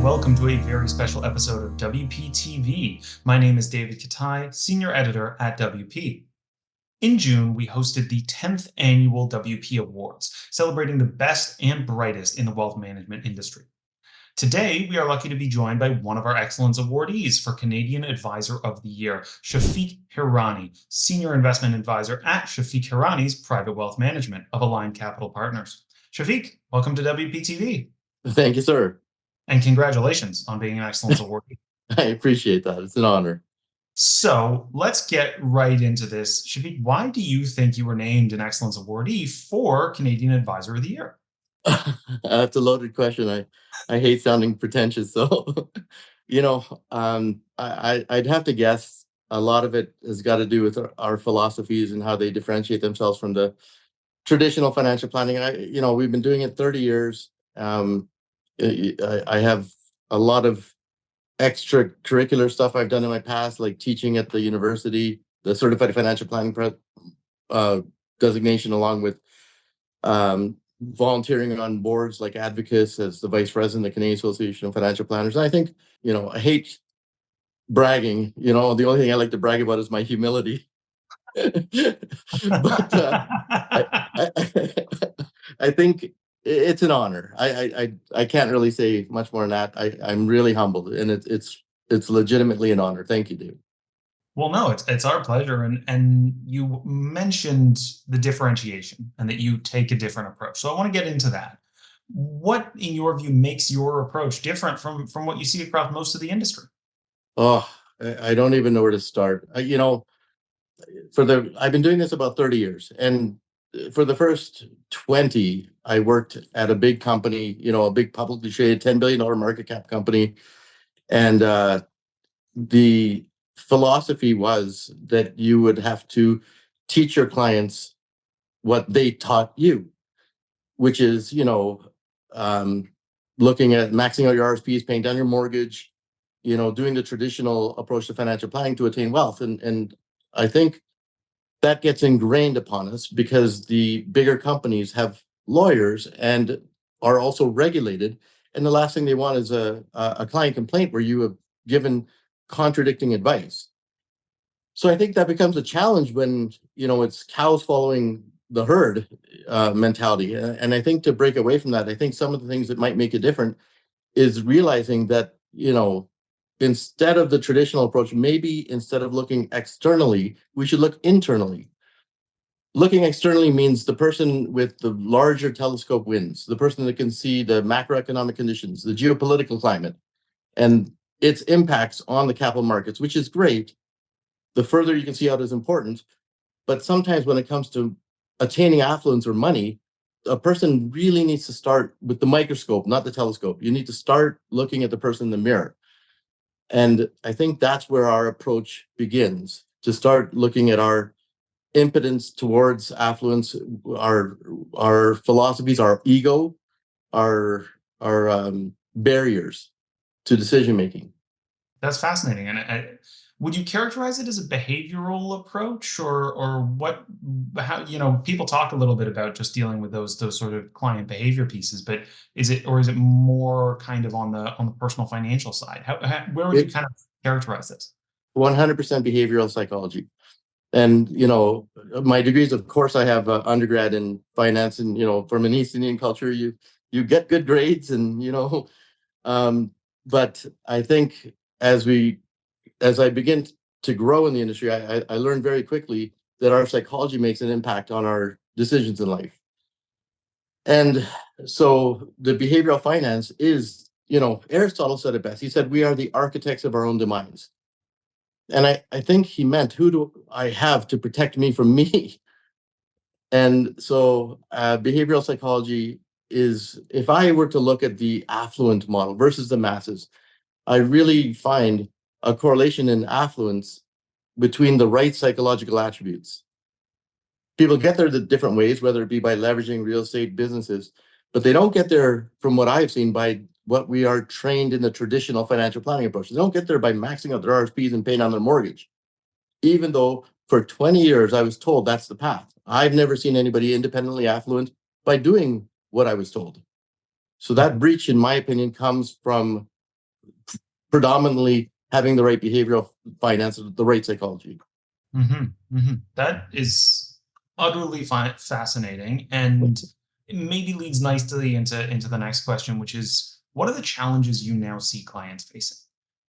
welcome to a very special episode of WPTV. My name is David Katai, Senior Editor at WP. In June, we hosted the 10th annual WP Awards, celebrating the best and brightest in the wealth management industry. Today, we are lucky to be joined by one of our Excellence awardees for Canadian Advisor of the Year, Shafik Hirani, Senior Investment Advisor at Shafik Hirani's Private Wealth Management of Aligned Capital Partners. Shafik, welcome to WPTV. Thank you, sir. And congratulations on being an Excellence awardee. I appreciate that. It's an honor. So let's get right into this. Shafik, why do you think you were named an Excellence awardee for Canadian Advisor of the Year? That's a loaded question. I hate sounding pretentious, so I'd have to guess a lot of it has got to do with our philosophies and how they differentiate themselves from the traditional financial planning. We've been doing it 30 years. I have a lot of extracurricular stuff I've done in my past, like teaching at the university, the Certified Financial Planning designation, along with volunteering on boards like Advocates as the Vice President of the Canadian Association of Financial Planners. And I think, I hate bragging. The only thing I like to brag about is my humility. But I think it's an honor. I can't really say much more than that. I'm really humbled, and it's legitimately an honor. Thank you, Dave. Well, no, it's our pleasure. And you mentioned the differentiation and that you take a different approach. So I want to get into that. What, in your view, makes your approach different from what you see across most of the industry? Oh, I don't even know where to start. I've been doing this about 30 years, and for the first 20, I worked at a big company, a big publicly traded $10 billion market cap company. And the philosophy was that you would have to teach your clients what they taught you, which is, looking at maxing out your RSPs, paying down your mortgage, doing the traditional approach to financial planning to attain wealth. And I think that gets ingrained upon us because the bigger companies have lawyers and are also regulated. And the last thing they want is a client complaint where you have given contradicting advice. So I think that becomes a challenge when, it's cows following the herd mentality. And I think to break away from that, I think some of the things that might make it different is realizing that, instead of the traditional approach, maybe instead of looking externally, we should look internally. Looking externally means the person with the larger telescope wins, the person that can see the macroeconomic conditions, the geopolitical climate, and its impacts on the capital markets, which is great. The further you can see out is important. But sometimes when it comes to attaining affluence or money, a person really needs to start with the microscope, not the telescope. You need to start looking at the person in the mirror. And I think that's where our approach begins, to start looking at our impotence towards affluence, our philosophies, our ego, our barriers to decision making. That's fascinating. And would you characterize it as a behavioral approach, or what? How people talk a little bit about just dealing with those sort of client behavior pieces, but is it more kind of on the personal financial side? Where would you kind of characterize this? 100% behavioral psychology. And my degrees, of course, I have undergrad in finance, and from an East Indian culture, you get good grades, and but I think as I begin to grow in the industry, I learned very quickly that our psychology makes an impact on our decisions in life. And so the behavioral finance is, Aristotle said it best. He said, we are the architects of our own demise. And I think he meant, who do I have to protect me from me? And so behavioral psychology is, if I were to look at the affluent model versus the masses, I really find a correlation in affluence between the right psychological attributes. People get there the different ways, whether it be by leveraging real estate businesses, but they don't get there, from what I've seen, by what we are trained in the traditional financial planning approach. They don't get there by maxing out their RSPs and paying on their mortgage, even though for 20 years I was told that's the path. I've never seen anybody independently affluent by doing what I was told. So that breach, in my opinion, comes from predominantly having the right behavioral finance, the right psychology. That is utterly fascinating, and it maybe leads nicely into the next question, which is, what are the challenges you now see clients facing,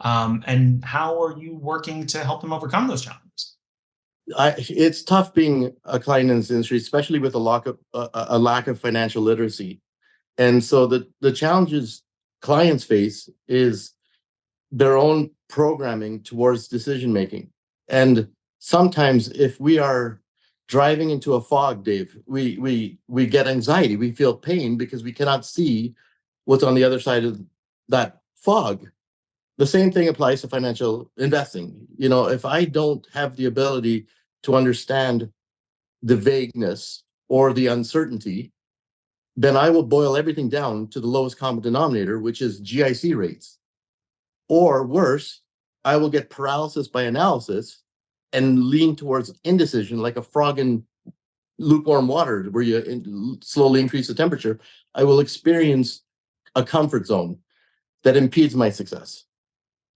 and how are you working to help them overcome those challenges? It's tough being a client in this industry, especially with a lack of financial literacy. And so the challenges clients face is their own programming towards decision making. And sometimes if we are driving into a fog, Dave, we get anxiety, we feel pain because we cannot see what's on the other side of that fog. The same thing applies to financial investing. You know, if I don't have the ability to understand the vagueness or the uncertainty, then I will boil everything down to the lowest common denominator, which is GIC rates. Or worse, I will get paralysis by analysis and lean towards indecision like a frog in lukewarm water where you slowly increase the temperature. I will experience a comfort zone that impedes my success.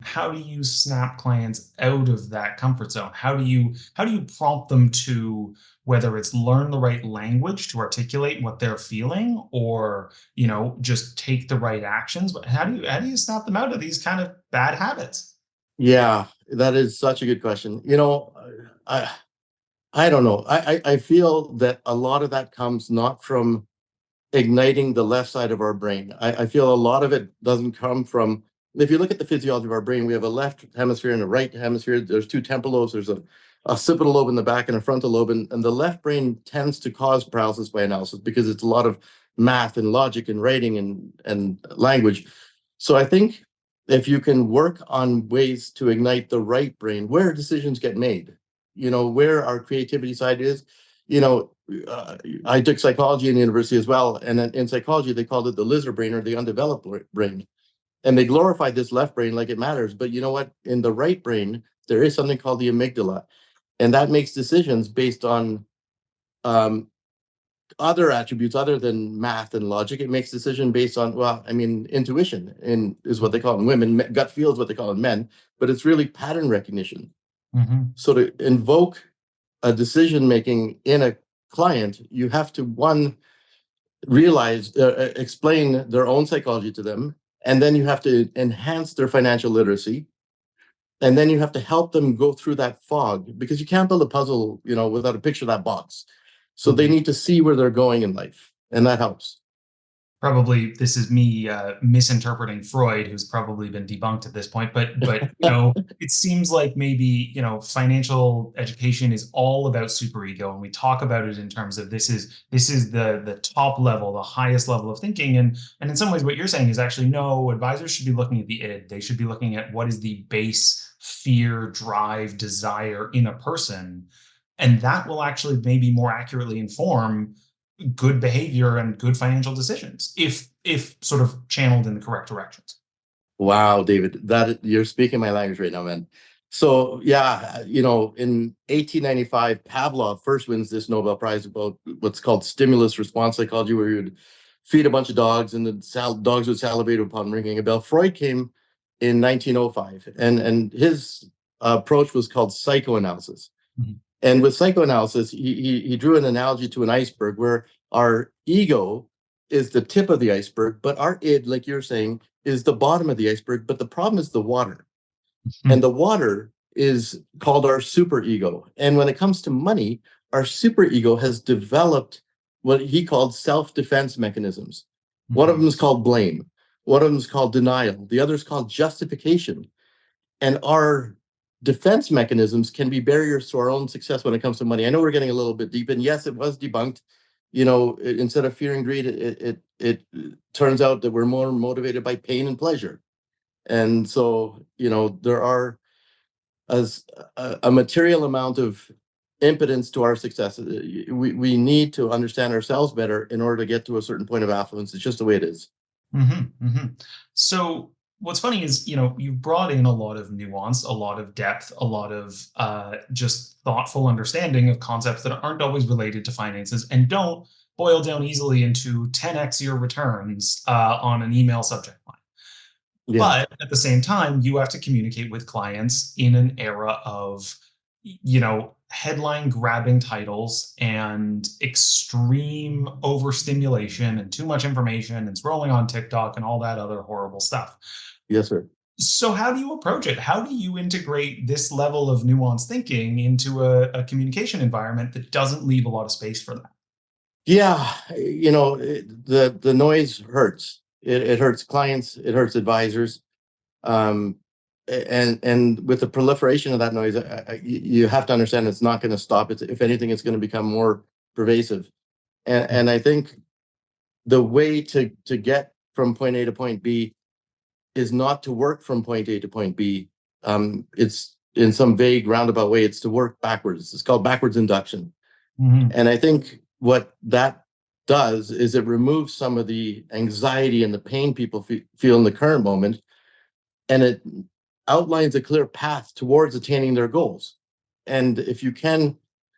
How do you snap clients out of that comfort zone? How do you prompt them to, whether it's learn the right language to articulate what they're feeling, or just take the right actions? But how do you snap them out of these kind of bad habits? Yeah, that is such a good question. I I don't know. I feel that a lot of that comes not from igniting the left side of our brain. I feel a lot of it doesn't come from, if you look at the physiology of our brain, we have a left hemisphere and a right hemisphere. There's two temporal lobes. There's a occipital lobe in the back and a frontal lobe. And the left brain tends to cause paralysis by analysis because it's a lot of math and logic and writing and language. So I think if you can work on ways to ignite the right brain, where decisions get made, where our creativity side is, you know, I took psychology in university as well, and in psychology they called it the lizard brain or the undeveloped brain, and they glorified this left brain like it matters. But you know what? In the right brain, there is something called the amygdala, and that makes decisions based on um, other attributes other than math and logic. It makes decision based on, well, I mean, intuition is what they call it in women, gut feel is what they call it in men, but it's really pattern recognition. Hmm. So to invoke a decision making in a client, you have to one realize explain their own psychology to them, and then you have to enhance their financial literacy, and then you have to help them go through that fog, because you can't build a puzzle without a picture of that box. So they need to see where they're going in life, and that helps. Probably this is me misinterpreting Freud, who's probably been debunked at this point. But it seems like maybe financial education is all about superego, and we talk about it in terms of this is the top level, the highest level of thinking, and in some ways, what you're saying is actually no. Advisors should be looking at the id. They should be looking at what is the base fear, drive, desire in a person, and that will actually maybe more accurately inform good behavior and good financial decisions if sort of channeled in the correct directions. Wow, David, that you're speaking my language right now, man. So yeah, in 1895, Pavlov first wins this Nobel Prize about what's called stimulus response psychology, where you would feed a bunch of dogs and the dogs would salivate upon ringing a bell. Freud came in 1905, and his approach was called psychoanalysis. Mhm. And with psychoanalysis, he drew an analogy to an iceberg where our ego is the tip of the iceberg, but our id, like you're saying, is the bottom of the iceberg. But the problem is the water. And the water is called our superego. And when it comes to money, our superego has developed what he called self-defense mechanisms. One of them is called blame. One of them is called denial. The other is called justification. And our defense mechanisms can be barriers to our own success when it comes to money. I know we're getting a little bit deep, and yes, it was debunked. Instead of fear and greed, it turns out that we're more motivated by pain and pleasure. And so, there are as a material amount of impotence to our success. We need to understand ourselves better in order to get to a certain point of affluence. It's just the way it is. So what's funny is, you've brought in a lot of nuance, a lot of depth, a lot of just thoughtful understanding of concepts that aren't always related to finances and don't boil down easily into 10x your returns on an email subject line. Yeah. But at the same time, you have to communicate with clients in an era of, headline grabbing titles and extreme overstimulation and too much information and scrolling on TikTok and all that other horrible stuff. Yes, sir. So, how do you approach it? How do you integrate this level of nuanced thinking into a communication environment that doesn't leave a lot of space for that? Yeah, the noise hurts. It hurts clients. It hurts advisors. Um, and with the proliferation of that noise, you have to understand it's not going to stop. It's, if anything, it's going to become more pervasive. And I think the way to get from point A to point B is not to work from point A to point B. It's in some vague roundabout way. It's to work backwards. It's called backwards induction. Mhm. And I think what that does is it removes some of the anxiety and the pain people feel in the current moment, and it outlines a clear path towards attaining their goals. And if you can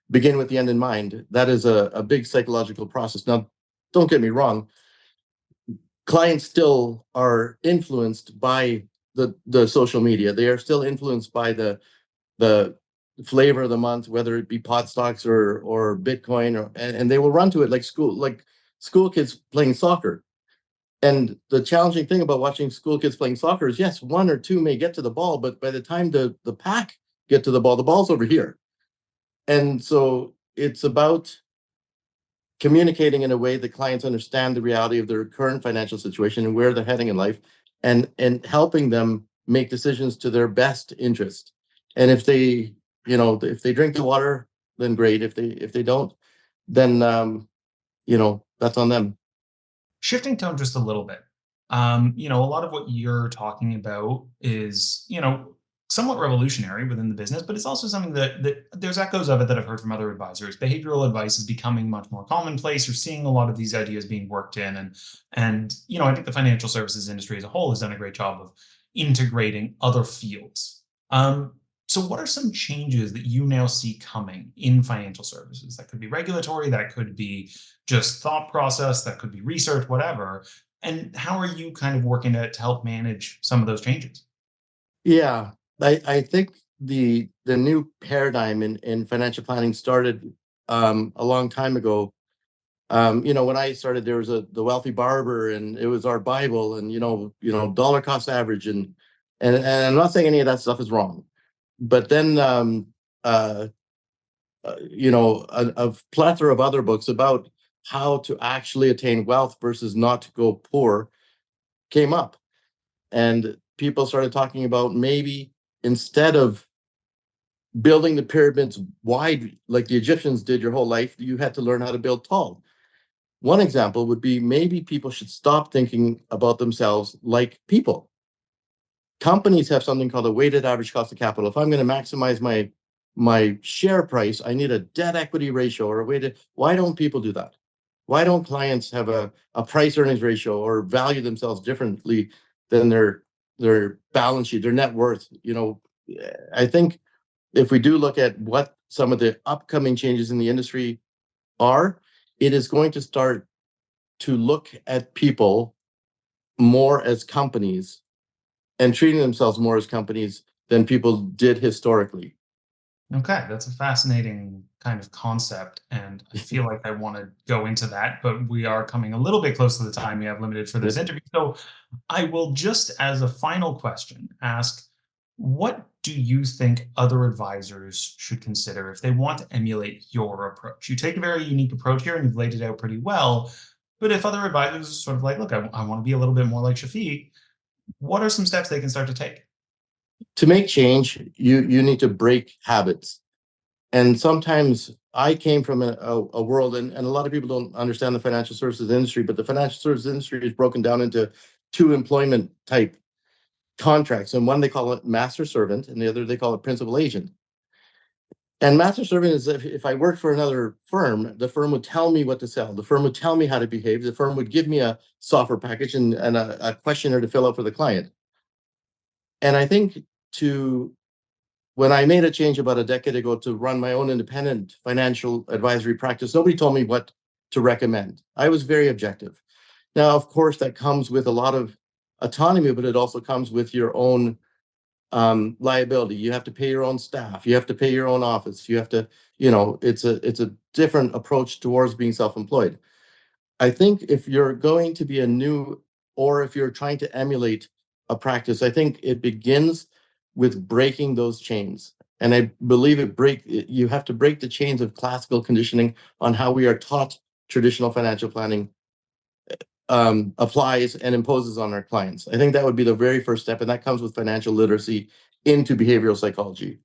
begin with the end in mind, that is a big psychological process. Now, don't get me wrong, clients still are influenced by the social media. They are still influenced by the flavor of the month, whether it be pot stocks or Bitcoin, and they will run to it like school kids playing soccer. And the challenging thing about watching school kids playing soccer is, yes, one or two may get to the ball, but by the time the pack get to the ball, the ball's over here. And so it's about communicating in a way that clients understand the reality of their current financial situation and where they're heading in life, and helping them make decisions to their best interest. And if they drink the water, then great. If they don't, then that's on them. Shifting tone just a little bit. A lot of what you're talking about is, somewhat revolutionary within the business, but it's also something that there's echoes of it that I've heard from other advisors. Behavioral advice is becoming much more commonplace. You're seeing a lot of these ideas being worked in, and I think the financial services industry as a whole has done a great job of integrating other fields. Um, so, what are some changes that you now see coming in financial services? That could be regulatory, that could be just thought process, that could be research, whatever. And how are you kind of working to help manage some of those changes? Yeah, I think the new paradigm in financial planning started a long time ago. When I started, there was the wealthy barber, and it was our Bible, and dollar cost average, and I'm not saying any of that stuff is wrong, but then uh, a plethora of other books about how to actually attain wealth versus not to go poor came up, and people started talking about maybe instead of building the pyramids wide like the Egyptians did your whole life, you had to learn how to build tall. One example would be maybe people should stop thinking about themselves like people. Companies have something called a weighted average cost of capital. If I'm going to maximize my share price, I need a debt equity ratio or a weighted. Why don't people do that? Why don't clients have a price earnings ratio or value themselves differently than their balance sheet, their net worth? I think if we do look at what some of the upcoming changes in the industry are, it is going to start to look at people more as companies and treating themselves more as companies than people did historically. Okay, that's a fascinating kind of concept, and I feel like I want to go into that, but we are coming a little bit close to the time we have limited for this Yes, interview. So I will just, as a final question, ask, what do you think other advisors should consider if they want to emulate your approach? You take a very unique approach here and you've laid it out pretty well. But if other advisors are sort of like, look, I want to be a little bit more like Shafiq, what are some steps they can start to take? to make change, you need to break habits. And sometimes I came from a world, and a lot of people don't understand the financial services industry, but the financial services industry is broken down into two employment type contracts. And one they call it master servant, and the other they call it principal agent. And master servant is if I worked for another firm, the firm would tell me what to sell. The firm would tell me how to behave. The firm would give me a software package and a questionnaire to fill out for the client. And I think to when I made a change about a decade ago to run my own independent financial advisory practice, nobody told me what to recommend. I was very objective. Now, of course, that comes with a lot of autonomy, but it also comes with your own liability. You have to pay your own staff. You have to pay your own office. You have to, it's a different approach towards being self-employed. I think if you're going to be a new, or if you're trying to emulate a practice, I think it begins with breaking those chains. And I believe you have to break the chains of classical conditioning on how we are taught traditional financial planning applies and imposes on our clients. I think that would be the very first step, and that comes with financial literacy into behavioral psychology.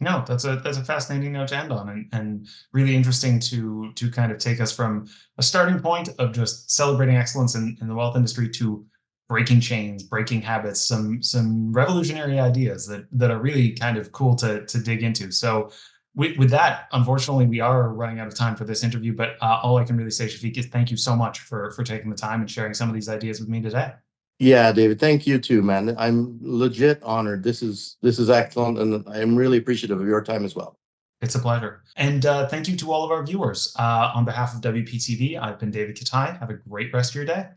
No, that's a fascinating note to end on, and really interesting to kind of take us from a starting point of just celebrating excellence in the wealth industry to breaking chains, breaking habits, some revolutionary ideas that are really kind of cool to dig into. So with that, unfortunately, we are running out of time for this interview, but all I can really say, Shafik, is thank you so much for taking the time and sharing some of these ideas with me today. Yeah, David, thank you too, man. I'm legit honored. This is excellent, and I'm really appreciative of your time as well. It's a pleasure. And thank you to all of our viewers. On behalf of WPTV, I've been David Katai. Have a great rest of your day.